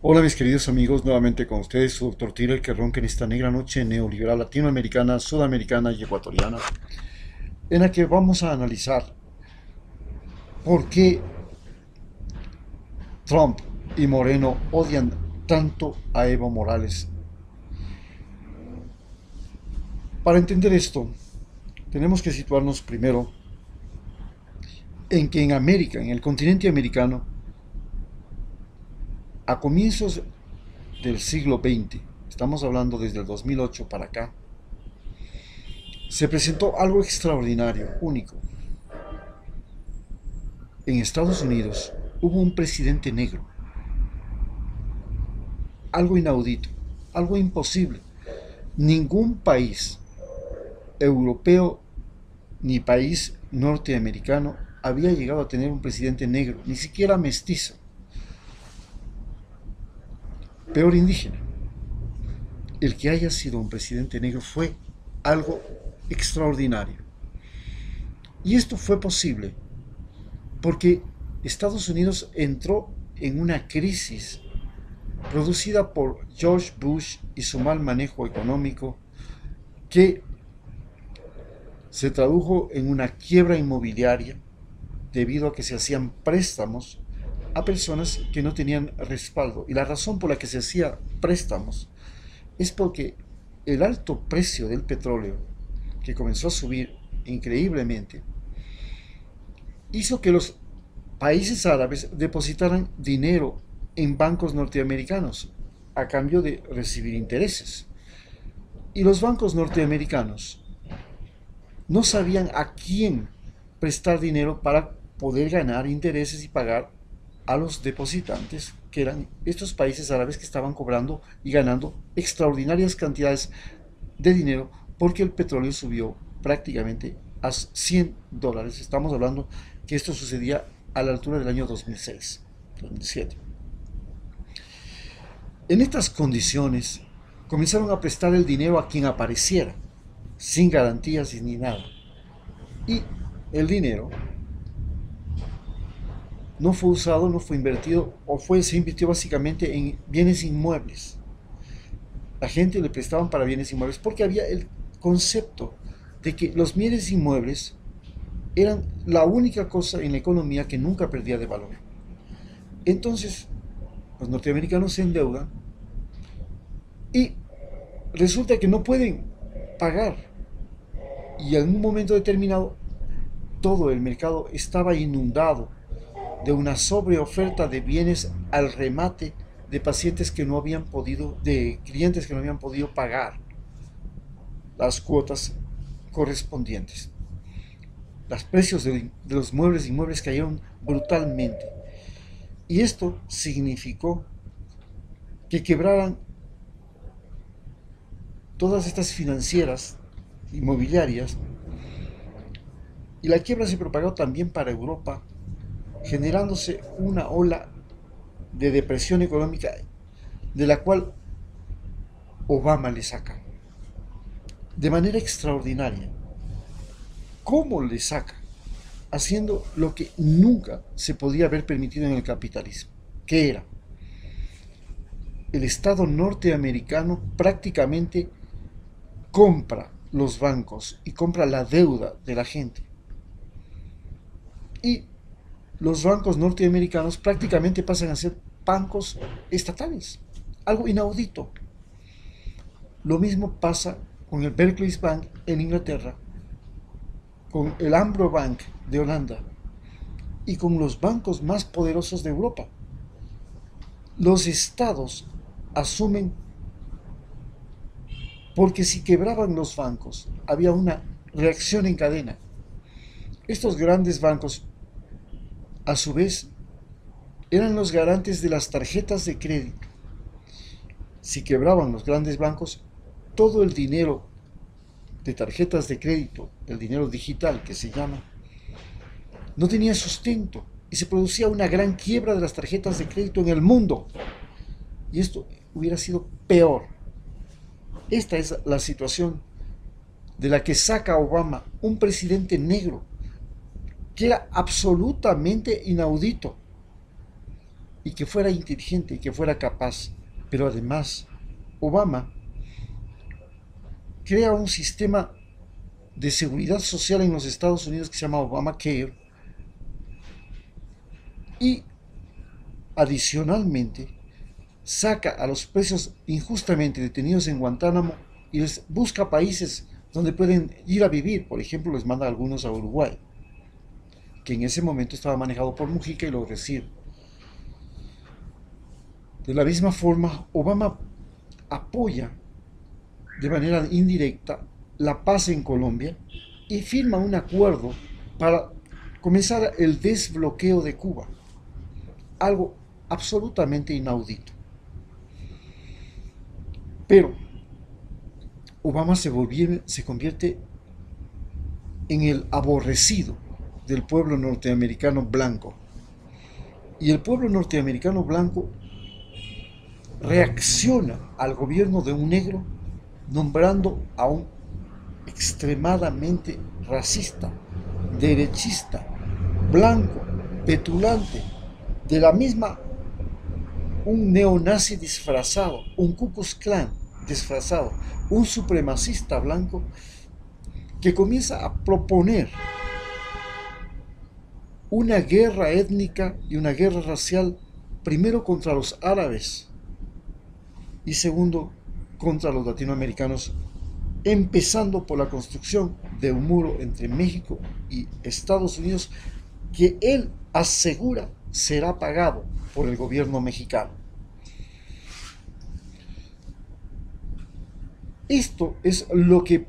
Hola mis queridos amigos, nuevamente con ustedes su doctor Tiller que ronca en esta negra noche neoliberal latinoamericana, sudamericana y ecuatoriana, en la que vamos a analizar por qué Trump y Moreno odian tanto a Evo Morales. Para entender esto, tenemos que situarnos primero en que en América, en el continente americano, a comienzos del siglo XX, estamos hablando desde el 2008 para acá, se presentó algo extraordinario, único. En Estados Unidos hubo un presidente negro, algo inaudito, algo imposible. Ningún país europeo ni país norteamericano había llegado a tener un presidente negro, ni siquiera mestizo, peor indígena. El que haya sido un presidente negro fue algo extraordinario. Y esto fue posible porque Estados Unidos entró en una crisis producida por George Bush y su mal manejo económico, que se tradujo en una quiebra inmobiliaria debido a que se hacían préstamos a personas que no tenían respaldo. Y la razón por la que se hacían préstamos es porque el alto precio del petróleo, que comenzó a subir increíblemente, hizo que los países árabes depositaran dinero en bancos norteamericanos a cambio de recibir intereses. Y los bancos norteamericanos no sabían a quién prestar dinero para poder ganar intereses y pagar a los depositantes, que eran estos países árabes que estaban cobrando y ganando extraordinarias cantidades de dinero porque el petróleo subió prácticamente a $100. Estamos hablando que esto sucedía a la altura del año 2006, 2007. En estas condiciones comenzaron a prestar el dinero a quien apareciera, sin garantías ni nada. Y el dinero no fue usado, no fue invertido, se invirtió básicamente en bienes inmuebles. La gente le prestaban para bienes inmuebles porque había el concepto de que los bienes inmuebles eran la única cosa en la economía que nunca perdía de valor. Entonces, los norteamericanos se endeudan y resulta que no pueden pagar. Y en un momento determinado, todo el mercado estaba inundado de una sobreoferta de bienes al remate de pacientes que no habían podido, de clientes que no habían podido pagar las cuotas correspondientes. Los precios de los muebles e inmuebles cayeron brutalmente. Y esto significó que quebraran todas estas financieras inmobiliarias, y la quiebra se propagó también para Europa, generándose una ola de depresión económica de la cual Obama le saca de manera extraordinaria. ¿Cómo le saca? Haciendo lo que nunca se podía haber permitido en el capitalismo, que era el Estado norteamericano prácticamente compra los bancos y compra la deuda de la gente. Y los bancos norteamericanos prácticamente pasan a ser bancos estatales, algo inaudito. Lo mismo pasa con el Barclays Bank en Inglaterra, con el Ambro Bank de Holanda y con los bancos más poderosos de Europa. Los estados asumen, porque si quebraban los bancos había una reacción en cadena. Estos grandes bancos, a su vez, eran los garantes de las tarjetas de crédito. Si quebraban los grandes bancos, todo el dinero de tarjetas de crédito, el dinero digital que se llama, no tenía sustento y se producía una gran quiebra de las tarjetas de crédito en el mundo. Y esto hubiera sido peor. Esta es la situación de la que saca Obama, un presidente negro, que era absolutamente inaudito. y que fuera inteligente y que fuera capaz. Pero además, Obama crea un sistema de seguridad social en los Estados Unidos que se llama Obamacare, y adicionalmente saca a los presos injustamente detenidos en Guantánamo y les busca países donde pueden ir a vivir. Por ejemplo, les manda a algunos a Uruguay, que en ese momento estaba manejado por Mujica, y lo recibe. De la misma forma, Obama apoya de manera indirecta la paz en Colombia y firma un acuerdo para comenzar el desbloqueo de Cuba, algo absolutamente inaudito. Pero Obama se convierte en el aborrecido del pueblo norteamericano blanco, y el pueblo norteamericano blanco reacciona al gobierno de un negro nombrando a un extremadamente racista, derechista, blanco, petulante, de la misma, un neonazi disfrazado, un Ku Klux Klan disfrazado, un supremacista blanco que comienza a proponer una guerra étnica y una guerra racial, primero contra los árabes y segundo contra los latinoamericanos, empezando por la construcción de un muro entre México y Estados Unidos, que él asegura será pagado por el gobierno mexicano. Esto es lo que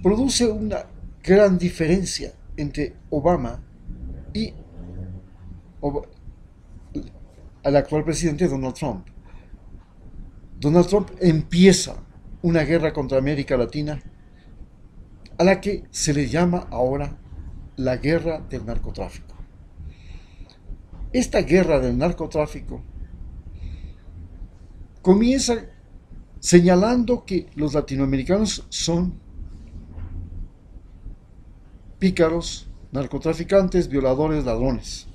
produce una gran diferencia entre Obama y al actual presidente Donald Trump. Donald Trump empieza una guerra contra América Latina, a la que se le llama ahora la guerra del narcotráfico. Esta guerra del narcotráfico comienza señalando que los latinoamericanos son pícaros, narcotraficantes, violadores, ladrones,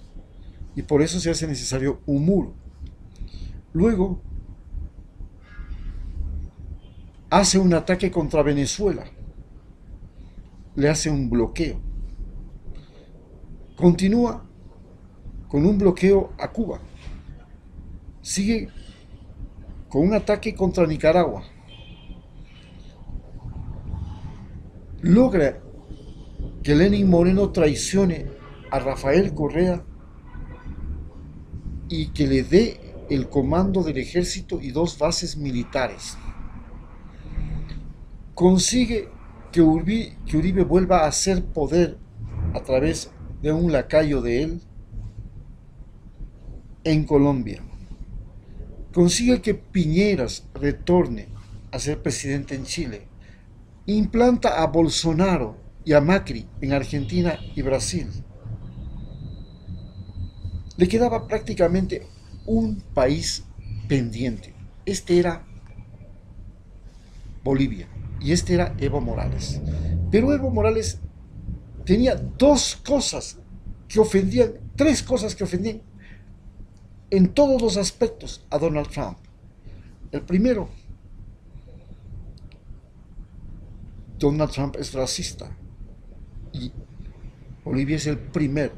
y por eso se hace necesario un muro. Luego hace un ataque contra Venezuela, le hace un bloqueo. Continúa con un bloqueo a Cuba. Sigue con un ataque contra Nicaragua. Logra que Lenín Moreno traicione a Rafael Correa y que le dé el comando del ejército y 2 bases militares. Consigue que Uribe vuelva a hacer poder a través de un lacayo de él en Colombia. Consigue que Piñeras retorne a ser presidente en Chile. Implanta a Bolsonaro y a Macri en Argentina y Brasil. Le quedaba prácticamente un país pendiente. Este era Bolivia y este era Evo Morales. Pero Evo Morales tenía 3 cosas que ofendían en todos los aspectos a Donald Trump. El primero, Donald Trump es racista y Bolivia es el primer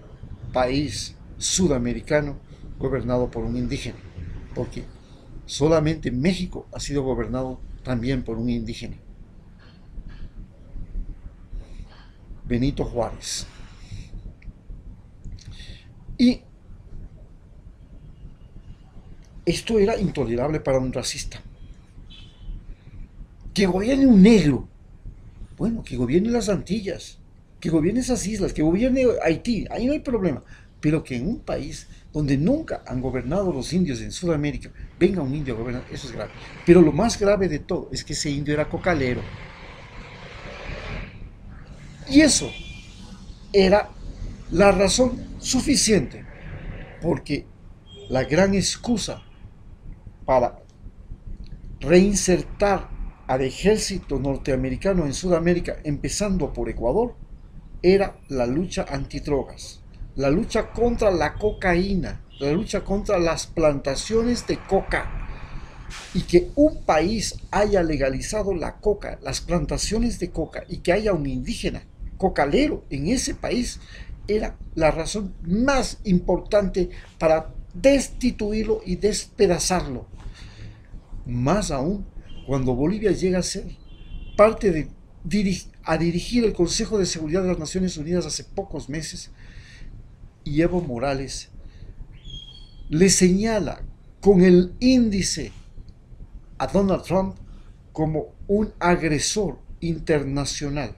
país sudamericano gobernado por un indígena, porque solamente México ha sido gobernado también por un indígena, Benito Juárez. Y esto era intolerable para un racista. Que gobierne un negro, bueno, que gobierne las Antillas, que gobierne esas islas, que gobierne Haití, ahí no hay problema. Pero que en un país donde nunca han gobernado los indios en Sudamérica, venga un indio a gobernar, eso es grave. Pero lo más grave de todo es que ese indio era cocalero. Y eso era la razón suficiente, porque la gran excusa para reinsertar al ejército norteamericano en Sudamérica, empezando por Ecuador, era la lucha antidrogas, la lucha contra la cocaína, la lucha contra las plantaciones de coca. Y que un país haya legalizado la coca, las plantaciones de coca, y que haya un indígena cocalero en ese país, era la razón más importante para destituirlo y despedazarlo. Más aún, cuando Bolivia llega a ser parte de dirigir el Consejo de Seguridad de las Naciones Unidas hace pocos meses, y Evo Morales le señala con el índice a Donald Trump como un agresor internacional.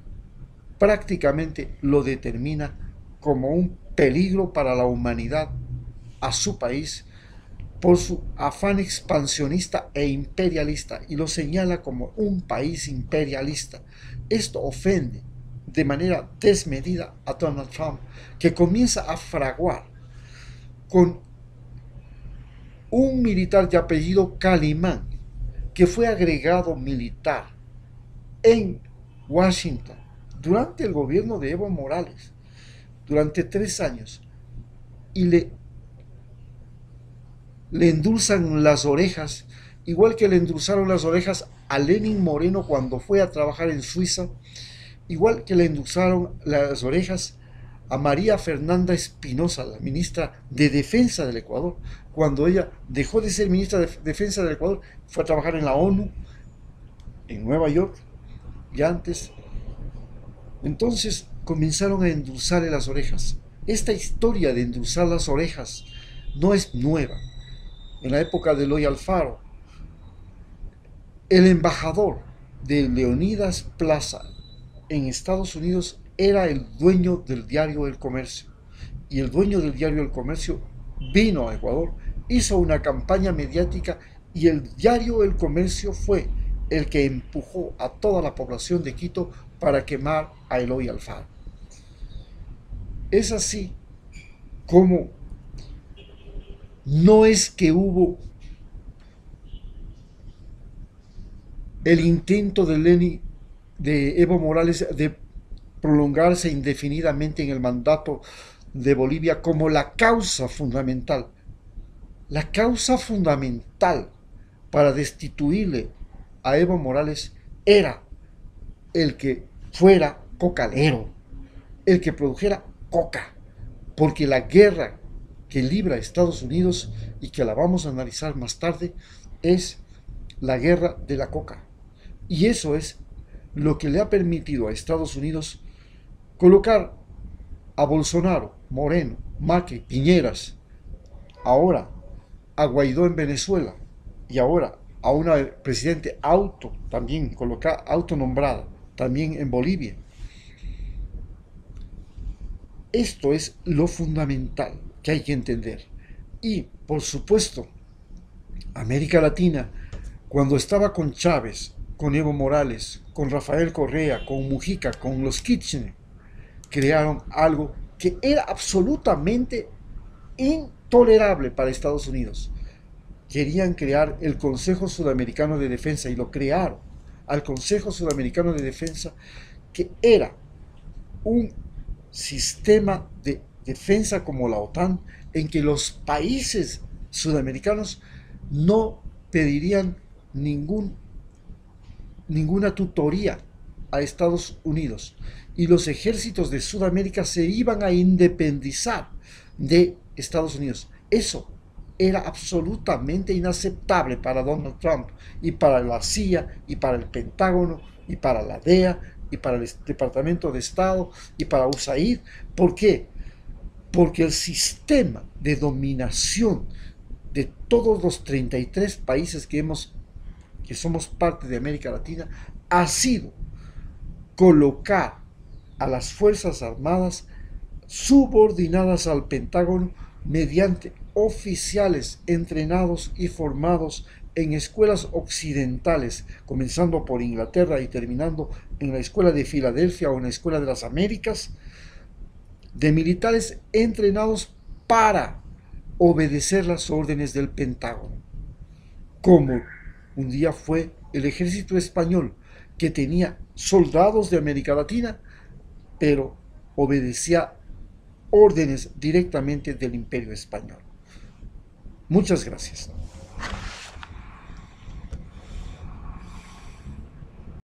Prácticamente lo determina como un peligro para la humanidad, a su país, por su afán expansionista e imperialista, y lo señala como un país imperialista. Esto ofende de manera desmedida a Donald Trump, que comienza a fraguar con un militar de apellido Calimán, que fue agregado militar en Washington durante el gobierno de Evo Morales, durante 3 años, y le endulzan las orejas, igual que le endulzaron las orejas a Lenín Moreno cuando fue a trabajar en Suiza, igual que le endulzaron las orejas a María Fernanda Espinosa, la ministra de Defensa del Ecuador, cuando ella dejó de ser ministra de Defensa del Ecuador, fue a trabajar en la ONU, en Nueva York, y antes. Entonces comenzaron a endulzarle las orejas. Esta historia de endulzar las orejas no es nueva. En la época de Eloy Alfaro, el embajador de Leonidas Plaza en Estados Unidos era el dueño del diario El Comercio. Y el dueño del diario El Comercio vino a Ecuador, hizo una campaña mediática, y el diario El Comercio fue el que empujó a toda la población de Quito para quemar a Eloy Alfaro. Es así como no es que hubo el intento de Evo Morales de prolongarse indefinidamente en el mandato de Bolivia como la causa fundamental. La causa fundamental para destituirle a Evo Morales era el que fuera cocalero, el que produjera coca, porque la guerra que libra Estados Unidos, y que la vamos a analizar más tarde, es la guerra de la coca. Y eso es lo que le ha permitido a Estados Unidos colocar a Bolsonaro, Moreno, Macri, Piñeras, ahora a Guaidó en Venezuela, y ahora a una presidente también autonombrada, también en Bolivia. Esto es lo fundamental que hay que entender. Y, por supuesto, América Latina, cuando estaba con Chávez, con Evo Morales, con Rafael Correa, con Mujica, con los Kirchner, crearon algo que era absolutamente intolerable para Estados Unidos. Querían crear el Consejo Sudamericano de Defensa, y lo crearon, al Consejo Sudamericano de Defensa, que era un sistema de defensa como la OTAN, en que los países sudamericanos no pedirían ninguna tutoría a Estados Unidos, y los ejércitos de Sudamérica se iban a independizar de Estados Unidos. Eso era absolutamente inaceptable para Donald Trump, y para la CIA, y para el Pentágono, y para la DEA, y para el Departamento de Estado, y para USAID. ¿Por qué? Porque el sistema de dominación de todos los 33 países que somos parte de América Latina ha sido colocar a las Fuerzas Armadas subordinadas al Pentágono mediante oficiales entrenados y formados en escuelas occidentales, comenzando por Inglaterra y terminando en la Escuela de Filadelfia o en la Escuela de las Américas, de militares entrenados para obedecer las órdenes del Pentágono, como un día fue el ejército español, que tenía soldados de América Latina, pero obedecía órdenes directamente del Imperio Español. Muchas gracias.